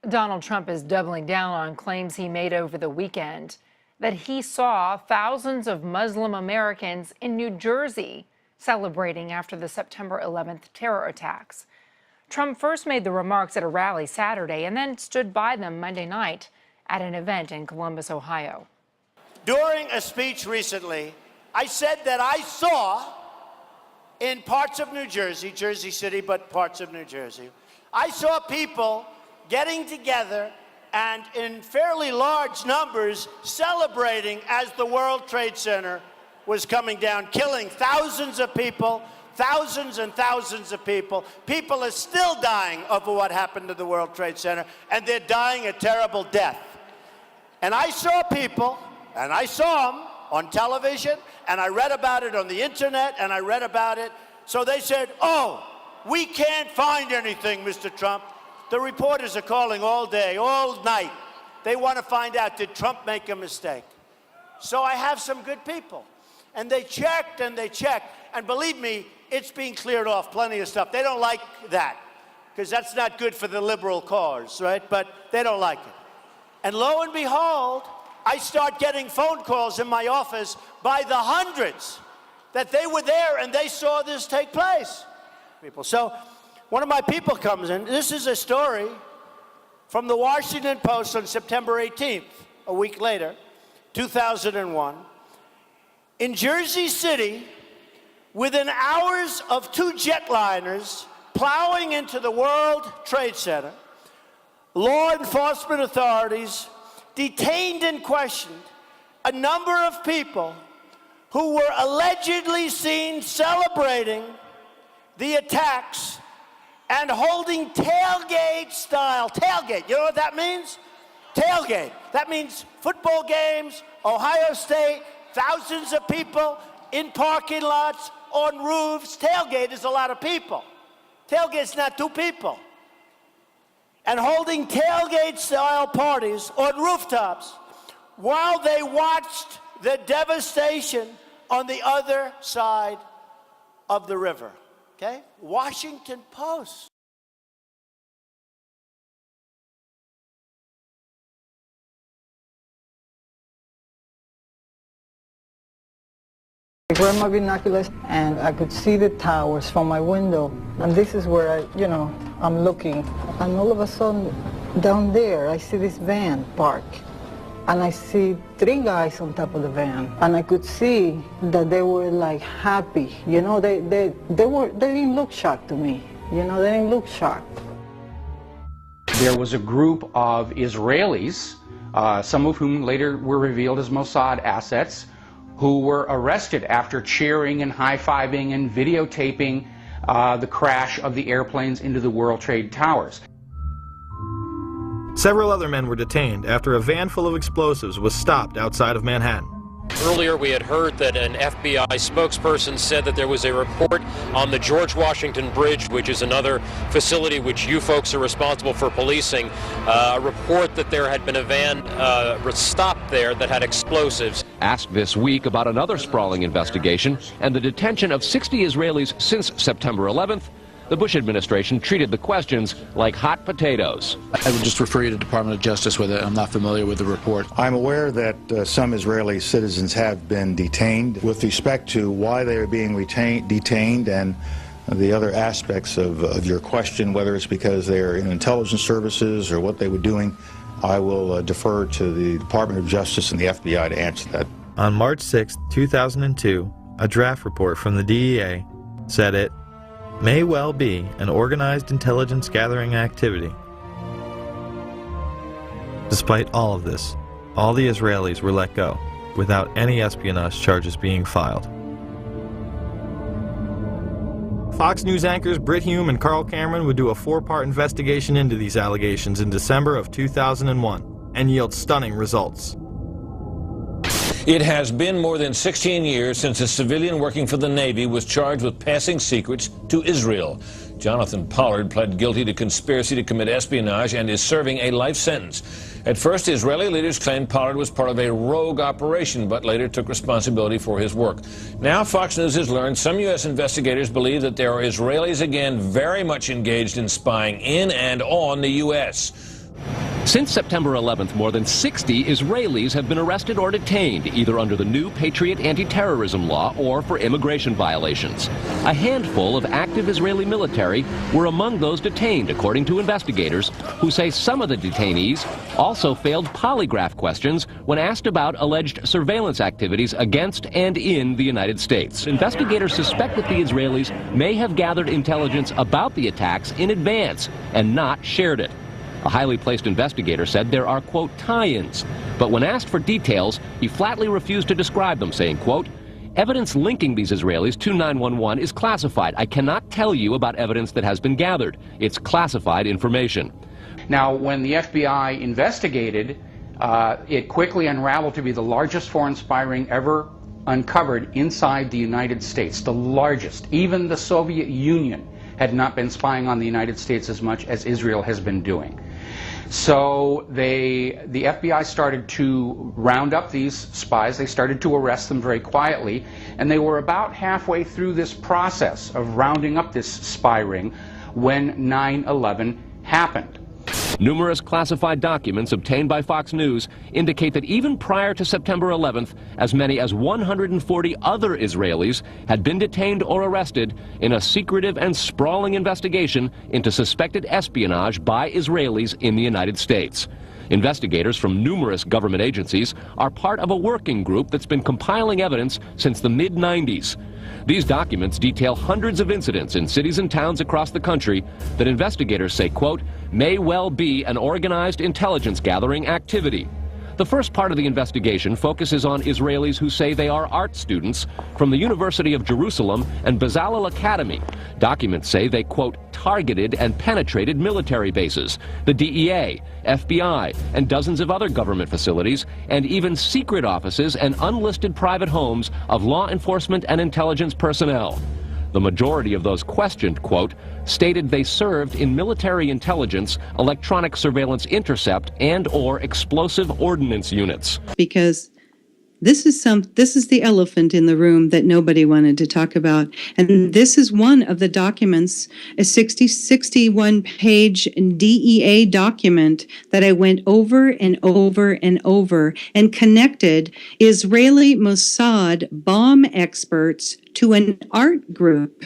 Donald Trump is doubling down on claims he made over the weekend that he saw thousands of Muslim Americans in New Jersey celebrating after the September 11th terror attacks. Trump first made the remarks at a rally Saturday and then stood by them Monday night at an event in Columbus, Ohio. During a speech recently, I said that I saw in parts of New Jersey, Jersey City, but parts of New Jersey, I saw people getting together and in fairly large numbers celebrating as the World Trade Center was coming down, killing thousands of people, thousands and thousands of people. People are still dying over what happened to the World Trade Center, and they're dying a terrible death. And I saw people, and I saw them on television, and I read about it on the internet, and I read about it. So they said, "Oh, we can't find anything, Mr. Trump." The reporters are calling all day, all night. They want to find out, did Trump make a mistake? So I have some good people. And they checked and they checked. And believe me, it's being cleared off, plenty of stuff. They don't like that, because that's not good for the liberal cause, right? But they don't like it. And lo and behold, I start getting phone calls in my office by the hundreds that they were there and they saw this take place. People. So one of my people comes in. This is a story from the Washington Post on September 18th, a week later, 2001. In Jersey City, within hours of two jetliners plowing into the World Trade Center, law enforcement authorities detained and questioned a number of people who were allegedly seen celebrating the attacks and holding tailgate style. Tailgate, you know what that means? Tailgate. That means football games, Ohio State, thousands of people in parking lots, on roofs. Tailgate is a lot of people. Tailgate's not two people. And holding tailgate-style parties on rooftops while they watched the devastation on the other side of the river. Okay? Washington Post. I grabbed my binoculars and I could see the towers from my window. And this is where I'm looking. And all of a sudden, down there, I see this van parked. And I see three guys on top of the van. And I could see that they were like happy. You know, they didn't look shocked to me. You know, they didn't look shocked. There was a group of Israelis, some of whom later were revealed as Mossad assets, who were arrested after cheering and high-fiving and videotaping the crash of the airplanes into the World Trade Towers. Several other men were detained after a van full of explosives was stopped outside of Manhattan. Earlier we had heard that an FBI spokesperson said that there was a report on the George Washington Bridge, which is another facility which you folks are responsible for policing, a report that there had been a van stopped there that had explosives. Asked this week about another sprawling investigation and the detention of 60 Israelis since September 11th, the Bush administration treated the questions like hot potatoes. I would just refer you to the Department of Justice with it. I'm not familiar with the report. I'm aware that some Israeli citizens have been detained. With respect to why they are being detained and the other aspects of your question, whether it's because they are in intelligence services or what they were doing, I will defer to the Department of Justice and the FBI to answer that. On March 6, 2002, a draft report from the DEA said it may well be an organized intelligence gathering activity. Despite all of this, all the Israelis were let go without any espionage charges being filed. Fox News anchors Brit Hume and Carl Cameron would do a 4-part investigation into these allegations in December of 2001 and yield stunning results. It has been more than 16 years since a civilian working for the Navy was charged with passing secrets to Israel. Jonathan Pollard pled guilty to conspiracy to commit espionage and is serving a life sentence. At first, Israeli leaders claimed Pollard was part of a rogue operation, but later took responsibility for his work. Now, Fox News has learned some U.S. investigators believe that there are Israelis again very much engaged in spying in and on the U.S. Since September 11th, more than 60 Israelis have been arrested or detained, either under the new Patriot anti-terrorism law or for immigration violations. A handful of active Israeli military were among those detained, according to investigators, who say some of the detainees also failed polygraph questions when asked about alleged surveillance activities against and in the United States. Investigators suspect that the Israelis may have gathered intelligence about the attacks in advance and not shared it. A highly placed investigator said there are, quote, tie-ins. But when asked for details, he flatly refused to describe them, saying, quote, evidence linking these Israelis to 911 is classified. I cannot tell you about evidence that has been gathered. It's classified information. Now, when the FBI investigated, it quickly unraveled to be the largest foreign spy ring ever uncovered inside the United States, the largest. Even the Soviet Union had not been spying on the United States as much as Israel has been doing. So the FBI started to round up these spies. They started to arrest them very quietly, and they were about halfway through this process of rounding up this spy ring when 9/11 happened. Numerous classified documents obtained by Fox News indicate that even prior to September 11th, as many as 140 other Israelis had been detained or arrested in a secretive and sprawling investigation into suspected espionage by Israelis in the United States. Investigators from numerous government agencies are part of a working group that's been compiling evidence since the mid-90s. These documents detail hundreds of incidents in cities and towns across the country that investigators say, quote, may well be an organized intelligence gathering activity. The first part of the investigation focuses on Israelis who say they are art students from the University of Jerusalem and Bezalel Academy. Documents say they, quote, targeted and penetrated military bases, the DEA, FBI, and dozens of other government facilities, and even secret offices and unlisted private homes of law enforcement and intelligence personnel. The majority of those questioned, quote, stated they served in military intelligence, electronic surveillance intercept, and or explosive ordnance units. Because this is the elephant in the room that nobody wanted to talk about. And this is one of the documents, a 61-page DEA document that I went over and over and over and connected Israeli Mossad bomb experts to an art group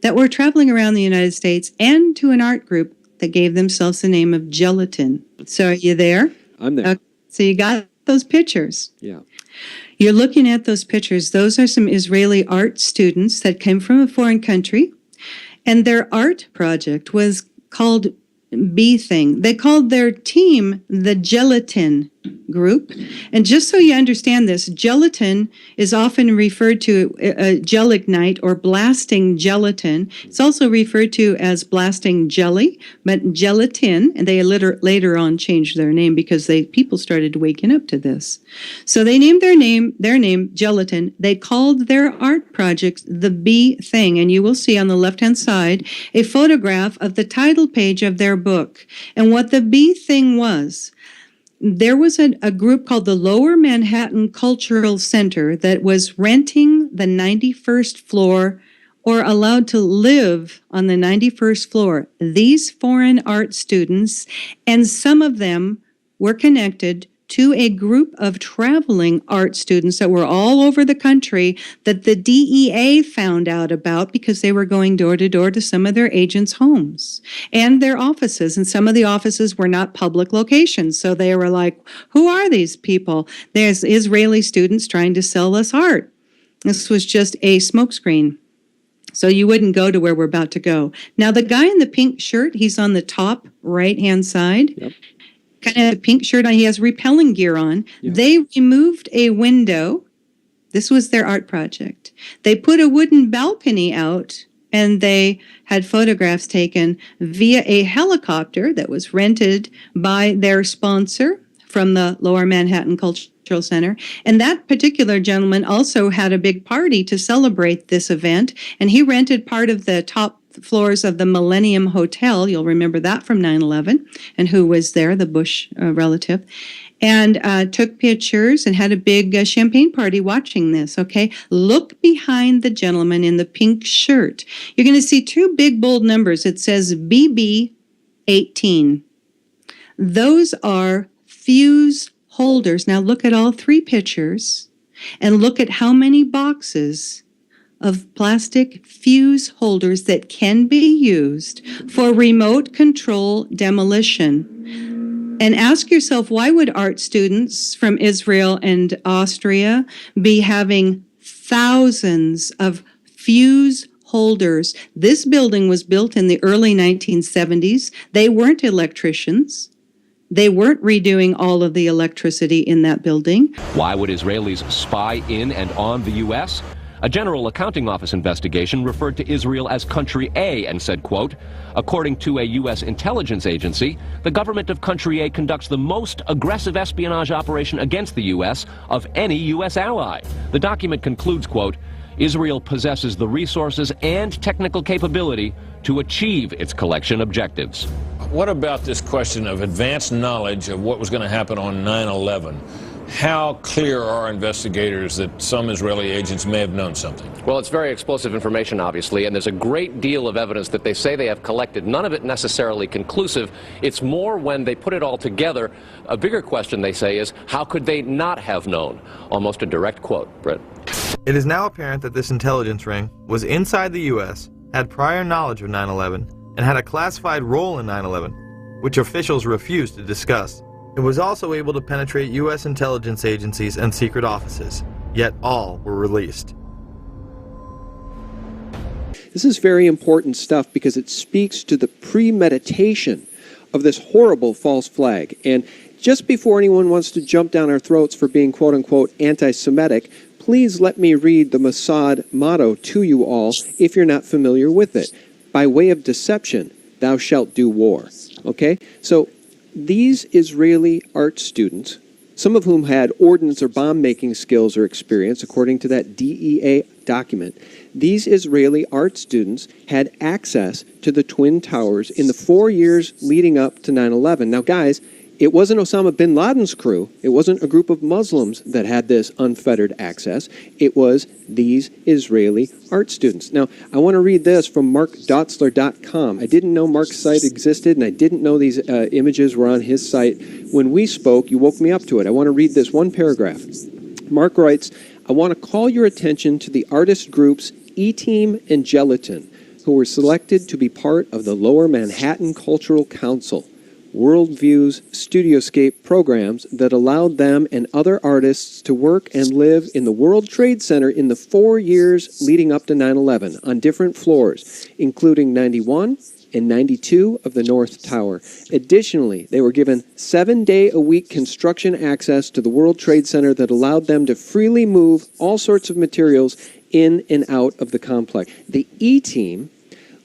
that were traveling around the United States and to an art group that gave themselves the name of Gelatin. So are you there? I'm there. So you got those pictures. Yeah. You're looking at those pictures. Those are some Israeli art students that came from a foreign country, and their art project was called B-Thing. They called their team the Gelatin Group. And just so you understand this, gelatin is often referred to gelignite or blasting gelatin. It's also referred to as blasting jelly, but gelatin, and they later on changed their name because people started waking up to this. So they named their name Gelatin. They called their art project the B-Thing, and you will see on the left-hand side a photograph of the title page of their book. And what the B-Thing was, there was a group called the Lower Manhattan Cultural Center that was renting the 91st floor or allowed to live on the 91st floor. These foreign art students, and some of them were connected to a group of traveling art students that were all over the country that the DEA found out about because they were going door to door to some of their agents' homes and their offices. And some of the offices were not public locations. So they were like, who are these people? There's Israeli students trying to sell us art. This was just a smokescreen. So you wouldn't go to where we're about to go. Now, the guy in the pink shirt, he's on the top right-hand side. Yep. Kind of a pink shirt on. He has repelling gear on. Yeah. They removed a window. This was their art project. They put a wooden balcony out, and they had photographs taken via a helicopter that was rented by their sponsor from the Lower Manhattan Cultural Center. And that particular gentleman also had a big party to celebrate this event, and he rented part of the top floors of the Millennium Hotel. You'll remember that from 9/11, and who was there, the Bush relative, and took pictures and had a big champagne party watching this, okay? Look behind the gentleman in the pink shirt. You're going to see two big bold numbers. It says BB 18. Those are fuse holders. Now look at all three pictures and look at how many boxes of plastic fuse holders that can be used for remote control demolition. And ask yourself, why would art students from Israel and Austria be having thousands of fuse holders? This building was built in the early 1970s. They weren't electricians. They weren't redoing all of the electricity in that building. Why would Israelis spy in and on the U.S.? A General Accounting Office investigation referred to Israel as Country A and said, quote, according to a U.S. intelligence agency, the government of Country A conducts the most aggressive espionage operation against the U.S. of any U.S. ally. The document concludes, quote, Israel possesses the resources and technical capability to achieve its collection objectives. What about this question of advanced knowledge of what was going to happen on 9/11? How clear are investigators that some Israeli agents may have known something? Well, it's very explosive information, obviously, and there's a great deal of evidence that they say they have collected. None of it necessarily conclusive. It's more when they put it all together. A bigger question, they say, is how could they not have known? Almost a direct quote, Brett. It is now apparent that this intelligence ring was inside the U.S., had prior knowledge of 9/11, and had a classified role in 9/11, which officials refused to discuss. It was also able to penetrate U.S. intelligence agencies and secret offices, yet all were released. This is very important stuff because it speaks to the premeditation of this horrible false flag. And just before anyone wants to jump down our throats for being quote-unquote anti-Semitic, please let me read the Mossad motto to you all if you're not familiar with it. By way of deception, thou shalt do war. Okay? So these Israeli art students, some of whom had ordnance or bomb-making skills or experience, according to that DEA document, these Israeli art students had access to the Twin Towers in the 4 years leading up to 9/11. Now, guys, it wasn't Osama bin Laden's crew. It wasn't a group of Muslims that had this unfettered access. It was these Israeli art students. Now, I want to read this from markdotzler.com. I didn't know Mark's site existed, and I didn't know these images were on his site. When we spoke, you woke me up to it. I want to read this one paragraph. Mark writes, I want to call your attention to the artist groups E-Team and Gelatin, who were selected to be part of the Lower Manhattan Cultural Council. Worldview's Studioscape programs that allowed them and other artists to work and live in the World Trade Center in the 4 years leading up to 9/11 on different floors, including 91 and 92 of the North Tower. Additionally, they were given 7-day-a-week construction access to the World Trade Center that allowed them to freely move all sorts of materials in and out of the complex. The E-Team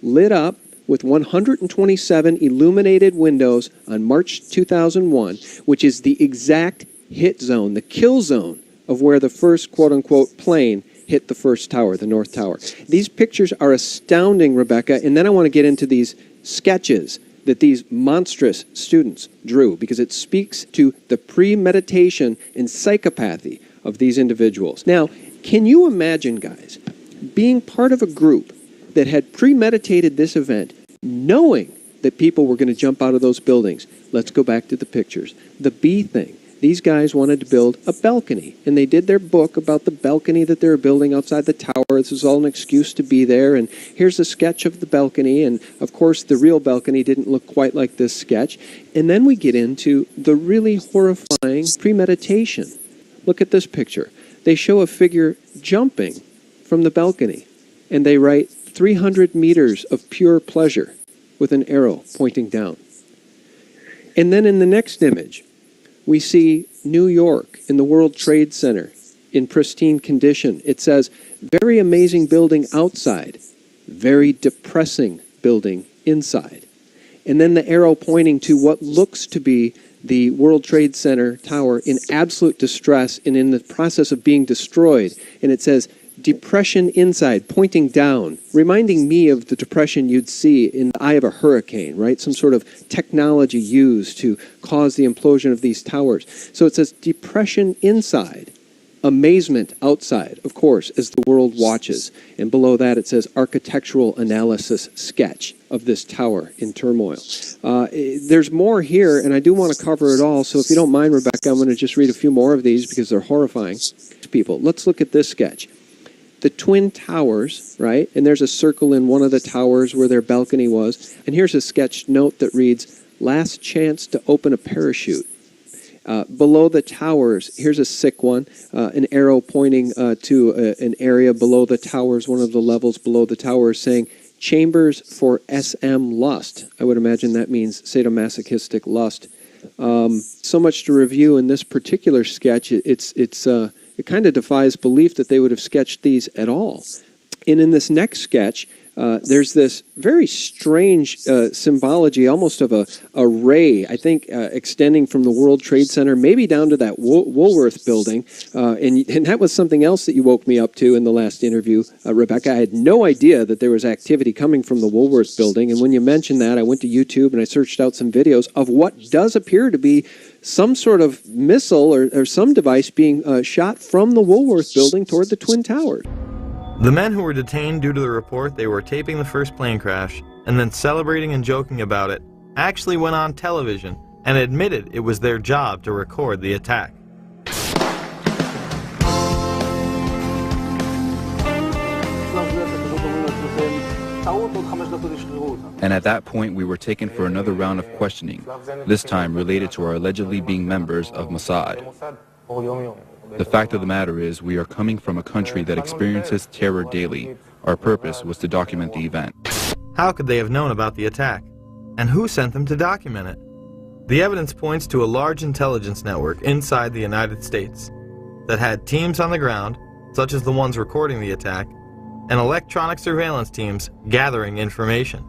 lit up with 127 illuminated windows on March 2001, which is the exact hit zone, the kill zone of where the first quote-unquote plane hit the first tower, the North Tower. These pictures are astounding, Rebecca, and then I want to get into these sketches that these monstrous students drew because it speaks to the premeditation and psychopathy of these individuals. Now, can you imagine, guys, being part of a group that had premeditated this event, knowing that people were going to jump out of those buildings? Let's go back to the pictures. The bee thing. These guys wanted to build a balcony, and they did their book about the balcony that they were building outside the tower. This was all an excuse to be there, and here's a sketch of the balcony, and of course the real balcony didn't look quite like this sketch. And then we get into the really horrifying premeditation. Look at this picture. They show a figure jumping from the balcony, and they write 300 meters of pure pleasure with an arrow pointing down. And then in the next image, we see New York in the World Trade Center in pristine condition. It says, very amazing building outside, very depressing building inside. And then the arrow pointing to what looks to be the World Trade Center tower in absolute distress and in the process of being destroyed. And it says, depression inside, pointing down, reminding me of the depression you'd see in the eye of a hurricane, right? Some sort of technology used to cause the implosion of these towers. So it says depression inside, Amazement outside, of course, as the world watches. And below that it says architectural analysis sketch of this tower in turmoil. There's more here, and I do want to cover it all. So if you don't mind, Rebecca, I'm going to just read a few more of these because they're horrifying. People, let's look at this sketch. The Twin Towers, right? And there's a circle in one of the towers where their balcony was. And here's a sketch note that reads, "Last chance to open a parachute." Below the towers, here's a sick one, an arrow pointing to an area below the towers, one of the levels below the towers, saying, "Chambers for SM lust." I would imagine that means sadomasochistic lust. So much to review in this particular sketch. It kind of defies belief that they would have sketched these at all. And in this next sketch, there's this very strange symbology, almost of a ray, I think, extending from the World Trade Center, maybe down to that Woolworth building. And that was something else that you woke me up to in the last interview, Rebecca. I had no idea that there was activity coming from the Woolworth building. And when you mentioned that, I went to YouTube and I searched out some videos of what does appear to be some sort of missile or some device being shot from the Woolworth building toward the Twin Towers. The men who were detained due to the report they were taping the first plane crash and then celebrating and joking about it actually went on television and admitted it was their job to record the attack. And at that point we were taken for another round of questioning, this time related to our allegedly being members of Mossad. The fact of the matter is we are coming from a country that experiences terror daily. Our purpose was to document the event. How could they have known about the attack? And who sent them to document it? The evidence points to a large intelligence network inside the United States that had teams on the ground, such as the ones recording the attack, and electronic surveillance teams gathering information.